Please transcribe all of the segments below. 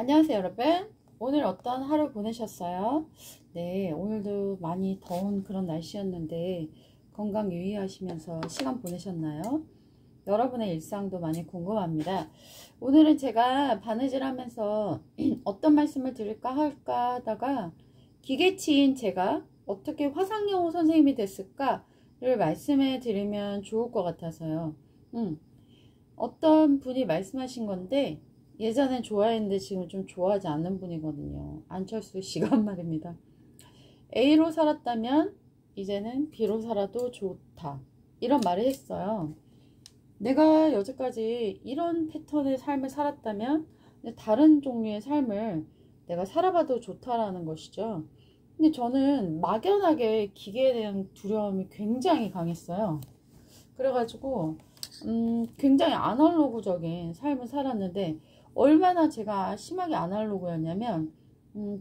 안녕하세요 여러분. 오늘 어떤 하루 보내셨어요? 네, 오늘도 많이 더운 그런 날씨였는데 건강 유의하시면서 시간 보내셨나요? 여러분의 일상도 많이 궁금합니다. 오늘은 제가 바느질 하면서 어떤 말씀을 드릴까 할까 하다가 기계치인 제가 어떻게 화상영어 선생님이 됐을까를 말씀해 드리면 좋을 것 같아서요. 어떤 분이 말씀하신 건데 예전엔 좋아했는데 지금 좀 좋아하지 않는 분이거든요. 안철수 씨가 한 말입니다. A로 살았다면 이제는 B로 살아도 좋다. 이런 말을 했어요. 내가 여태까지 이런 패턴의 삶을 살았다면 다른 종류의 삶을 내가 살아봐도 좋다라는 것이죠. 근데 저는 막연하게 기계에 대한 두려움이 굉장히 강했어요. 그래가지고 굉장히 아날로그적인 삶을 살았는데 얼마나 제가 심하게 아날로그였냐면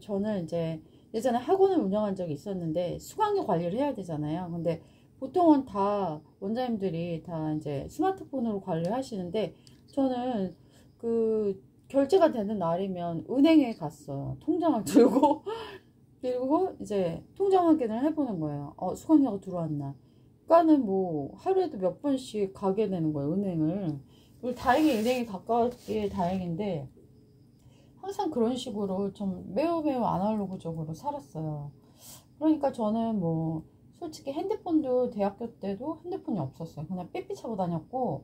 저는 이제 예전에 학원을 운영한 적이 있었는데 수강료 관리를 해야 되잖아요. 근데 보통은 다 원장님들이 다 이제 스마트폰으로 관리를 하시는데 저는 그 결제가 되는 날이면 은행에 갔어요. 통장을 들고 그리고 이제 통장 확인을 해보는 거예요. 수강료가 들어왔나. 그러니까는 뭐 하루에도 몇 번씩 가게 되는 거예요, 은행을. 우리 다행히 은행이 가까웠기에 다행인데 항상 그런 식으로 좀 매우 아날로그적으로 살았어요. 그러니까 저는 뭐 솔직히 핸드폰도 대학교 때도 핸드폰이 없었어요. 그냥 삐삐 차고 다녔고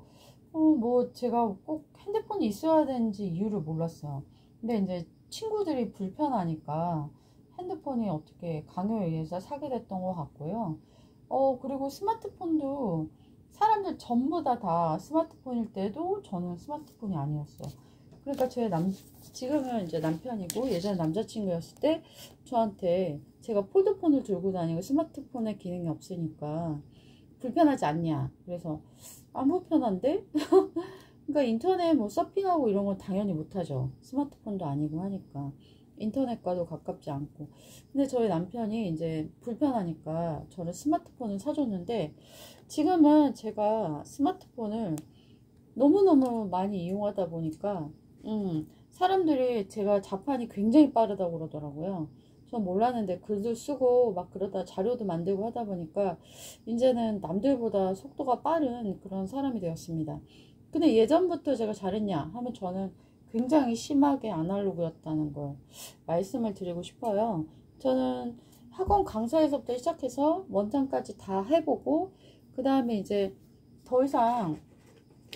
뭐 제가 꼭 핸드폰이 있어야 되는지 이유를 몰랐어요. 근데 이제 친구들이 불편하니까 핸드폰이 어떻게 강요에 의해서 사게 됐던 것 같고요. 그리고 스마트폰도 사람들 전부 다 스마트폰일 때도 저는 스마트폰이 아니었어요. 그러니까 지금은 이제 남편이고 예전에 남자친구였을 때 저한테 제가 폴드폰을 들고 다니고 스마트폰에 기능이 없으니까 불편하지 않냐. 그래서 안 불편한데? 그러니까 인터넷 뭐 서핑하고 이런 건 당연히 못하죠. 스마트폰도 아니고 하니까. 인터넷과도 가깝지 않고. 근데 저희 남편이 이제 불편하니까 저는 스마트폰을 사줬는데 지금은 제가 스마트폰을 너무너무 많이 이용하다 보니까 사람들이 제가 자판이 굉장히 빠르다고 그러더라고요. 전 몰랐는데 글도 쓰고 막 그러다 자료도 만들고 하다 보니까 이제는 남들보다 속도가 빠른 그런 사람이 되었습니다. 근데 예전부터 제가 잘했냐 하면 저는 굉장히 심하게 아날로그였다는 걸 말씀을 드리고 싶어요. 저는 학원 강사에서부터 시작해서 원장까지 다 해보고 그 다음에 이제 더 이상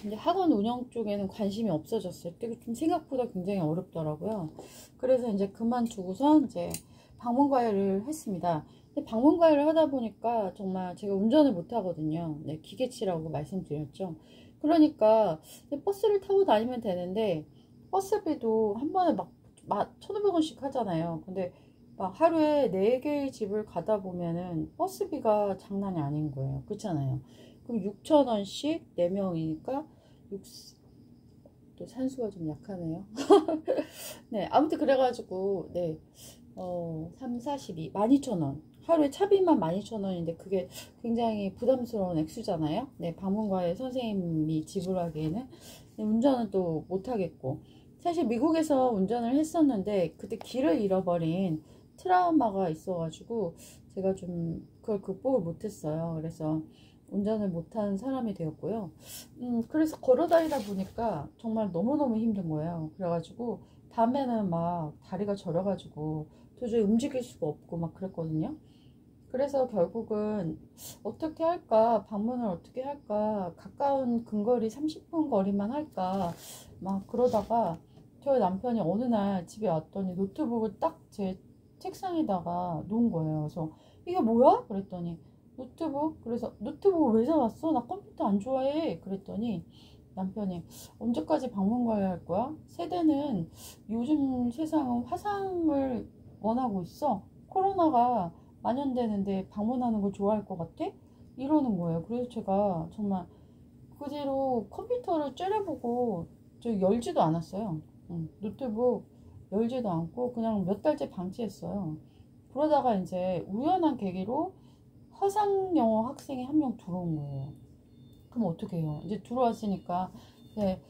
이제 학원 운영 쪽에는 관심이 없어졌어요. 그게 좀 생각보다 굉장히 어렵더라고요. 그래서 이제 그만두고선 이제 방문과외를 했습니다. 근데 방문과외를 하다 보니까 정말 제가 운전을 못 하거든요. 네, 기계치라고 말씀드렸죠. 그러니까 버스를 타고 다니면 되는데 버스비도 한 번에 막 1,500원씩 하잖아요. 근데 막 하루에 4개의 집을 가다 보면은 버스비가 장난이 아닌 거예요. 그렇잖아요. 그럼 6,000원씩 4명이니까 또 산수가 좀 약하네요. 네, 아무튼 그래가지고 네, 3, 42, 12,000원. 하루에 차비만 12,000원인데 그게 굉장히 부담스러운 액수잖아요. 네, 방문과에 선생님이 지불하기에는. 운전은 또 못하겠고. 사실 미국에서 운전을 했었는데 그때 길을 잃어버린 트라우마가 있어가지고 제가 좀 그걸 극복을 못했어요. 그래서 운전을 못한 사람이 되었고요. 그래서 걸어 다니다 보니까 정말 너무너무 힘든 거예요. 그래가지고 밤에는 막 다리가 저려가지고 도저히 움직일 수가 없고 막 그랬거든요. 그래서 결국은 어떻게 할까, 방문을 어떻게 할까, 가까운 근거리 30분 거리만 할까 막 그러다가 저희 남편이 어느 날 집에 왔더니 노트북을 딱 제 책상에다가 놓은 거예요. 그래서 이게 뭐야? 그랬더니 노트북? 그래서 노트북을 왜 사왔어? 나 컴퓨터 안 좋아해. 그랬더니 남편이 언제까지 방문가야 할 거야? 세대는 요즘 세상은 화상을 원하고 있어. 코로나가 만연되는데 방문하는 걸 좋아할 것 같아? 이러는 거예요. 그래서 제가 정말 그 뒤로 컴퓨터를 째려보고 저 열지도 않았어요. 노트북 열지도 않고 그냥 몇 달째 방치했어요. 그러다가 이제 우연한 계기로 화상 영어 학생이 한 명 들어온 거예요. 그럼 어떻게 해요? 이제 들어왔으니까 네,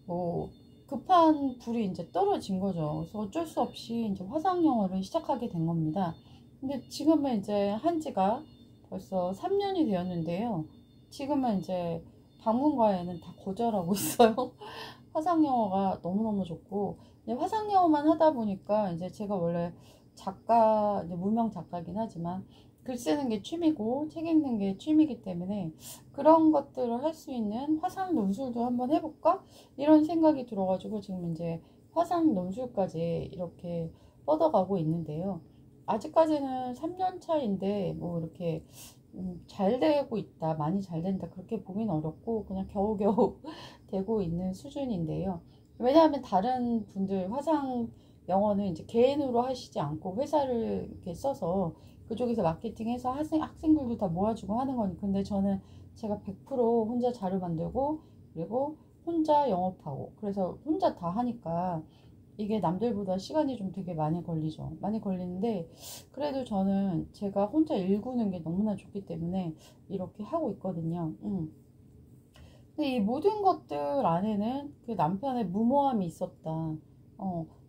뭐 급한 불이 이제 떨어진 거죠. 그래서 어쩔 수 없이 이제 화상 영어를 시작하게 된 겁니다. 근데 지금은 이제 한 지가 벌써 3년이 되었는데요. 지금은 이제 방문과에는 다 거절하고 있어요. 화상 영어가 너무너무 좋고, 이제 화상 영어만 하다 보니까 이제 제가 원래 작가, 이제 무명 작가긴 하지만 글 쓰는 게 취미고 책 읽는 게 취미이기 때문에 그런 것들을 할 수 있는 화상 논술도 한번 해볼까? 이런 생각이 들어가지고 지금 이제 화상 논술까지 이렇게 뻗어가고 있는데요. 아직까지는 3년 차인데 뭐 이렇게 잘 되고 있다, 많이 잘 된다 그렇게 보긴 어렵고 그냥 겨우겨우 되고 있는 수준인데요. 왜냐하면 다른 분들 화상 영어는 이제 개인으로 하시지 않고 회사를 이렇게 써서 그쪽에서 마케팅해서 학생들도 다 모아주고 하는 거니. 근데 저는 제가 100% 혼자 자료 만들고 그리고 혼자 영업하고 그래서 혼자 다 하니까 이게 남들보다 시간이 좀 되게 많이 걸리죠. 많이 걸리는데 그래도 저는 제가 혼자 일구는 게 너무나 좋기 때문에 이렇게 하고 있거든요. 근데 이 모든 것들 안에는 그 남편의 무모함이 있었다.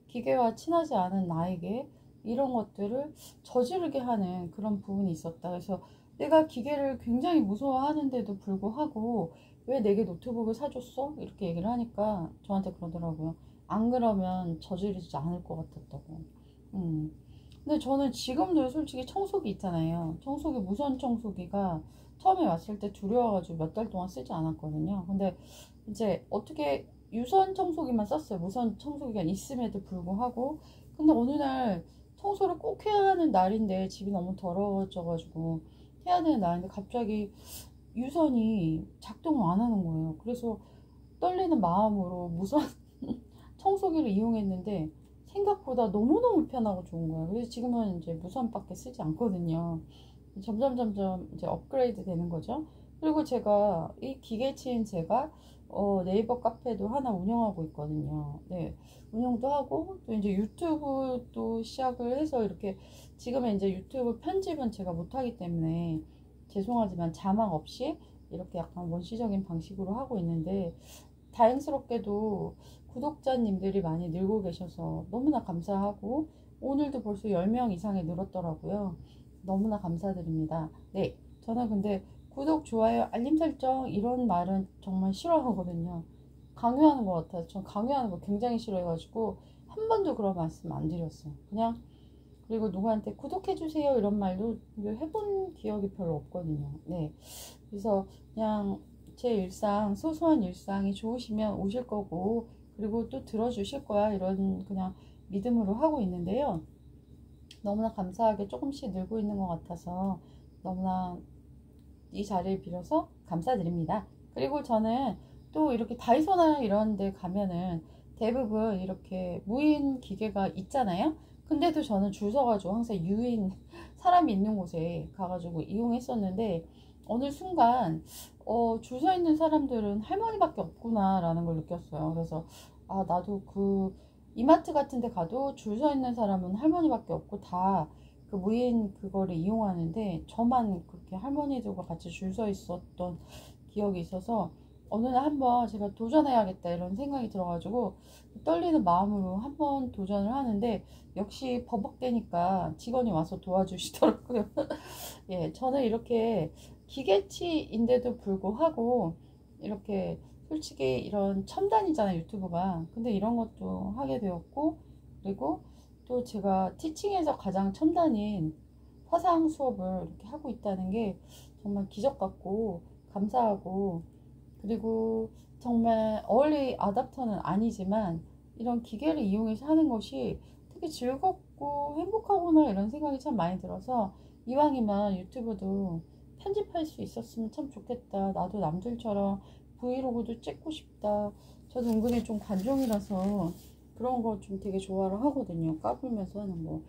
기계와 친하지 않은 나에게 이런 것들을 저지르게 하는 그런 부분이 있었다. 그래서 내가 기계를 굉장히 무서워하는데도 불구하고 왜 내게 노트북을 사줬어? 이렇게 얘기를 하니까 저한테 그러더라고요. 안 그러면 저지르지 않을 것 같았다고. 음. 근데 저는 지금도 솔직히 청소기 있잖아요. 청소기, 무선 청소기가 처음에 왔을 때 두려워가지고 몇 달 동안 쓰지 않았거든요. 근데 이제 어떻게 유선 청소기만 썼어요. 무선 청소기가 있음에도 불구하고. 근데 어느 날 청소를 꼭 해야 하는 날인데 집이 너무 더러워져가지고 해야 되는 날인데 갑자기 유선이 작동을 안 하는 거예요. 그래서 떨리는 마음으로 무선 청소기를 이용했는데 생각보다 너무너무 편하고 좋은 거예요. 그래서 지금은 이제 무선밖에 쓰지 않거든요. 점점 이제 업그레이드 되는 거죠. 그리고 제가 이 기계치인 제가 네이버 카페도 하나 운영하고 있거든요. 네, 운영도 하고 또 이제 유튜브도 시작을 해서 이렇게 지금은 이제 유튜브 편집은 제가 못하기 때문에 죄송하지만 자막 없이 이렇게 약간 원시적인 방식으로 하고 있는데 다행스럽게도 구독자님들이 많이 늘고 계셔서 너무나 감사하고 오늘도 벌써 10명 이상이 늘었더라고요. 너무나 감사드립니다. 네, 저는 근데 구독, 좋아요, 알림 설정 이런 말은 정말 싫어하거든요. 강요하는 것 같아요. 전 강요하는 거 굉장히 싫어해가지고 한 번도 그런 말씀 안 드렸어요. 그냥 그리고 누구한테 구독해주세요 이런 말도 해본 기억이 별로 없거든요. 네, 그래서 그냥 제 일상, 소소한 일상이 좋으시면 오실 거고 그리고 또 들어주실 거야 이런 그냥 믿음으로 하고 있는데요. 너무나 감사하게 조금씩 늘고 있는 것 같아서 너무나 이 자리를 빌어서 감사드립니다. 그리고 저는 또 이렇게 다이소나 이런 데 가면은 대부분 이렇게 무인 기계가 있잖아요. 근데도 저는 줄 서가지고 항상 유인 사람이 있는 곳에 가가지고 이용했었는데 어느 순간 줄 서 있는 사람들은 할머니밖에 없구나 라는 걸 느꼈어요. 그래서 아 나도 그 이마트 같은 데 가도 줄 서 있는 사람은 할머니밖에 없고 다 그 무인 그거를 이용하는데 저만 그렇게 할머니들과 같이 줄 서 있었던 기억이 있어서 어느 날 한번 제가 도전해야겠다 이런 생각이 들어가지고 떨리는 마음으로 한번 도전을 하는데 역시 버벅대니까 직원이 와서 도와주시더라고요. 예, 저는 이렇게 기계치인데도 불구하고 이렇게 솔직히 이런 첨단이잖아요 유튜브가. 근데 이런 것도 하게 되었고 그리고 또 제가 티칭에서 가장 첨단인 화상 수업을 이렇게 하고 있다는 게 정말 기적 같고 감사하고 그리고 정말 얼리 아답터는 아니지만 이런 기계를 이용해서 하는 것이 되게 즐겁고 행복하구나 이런 생각이 참 많이 들어서 이왕이면 유튜브도 편집할 수 있었으면 참 좋겠다. 나도 남들처럼 브이로그도 찍고 싶다. 저도 은근히 좀 관종이라서 그런 거 좀 되게 좋아를 하거든요. 까불면서 하는 거.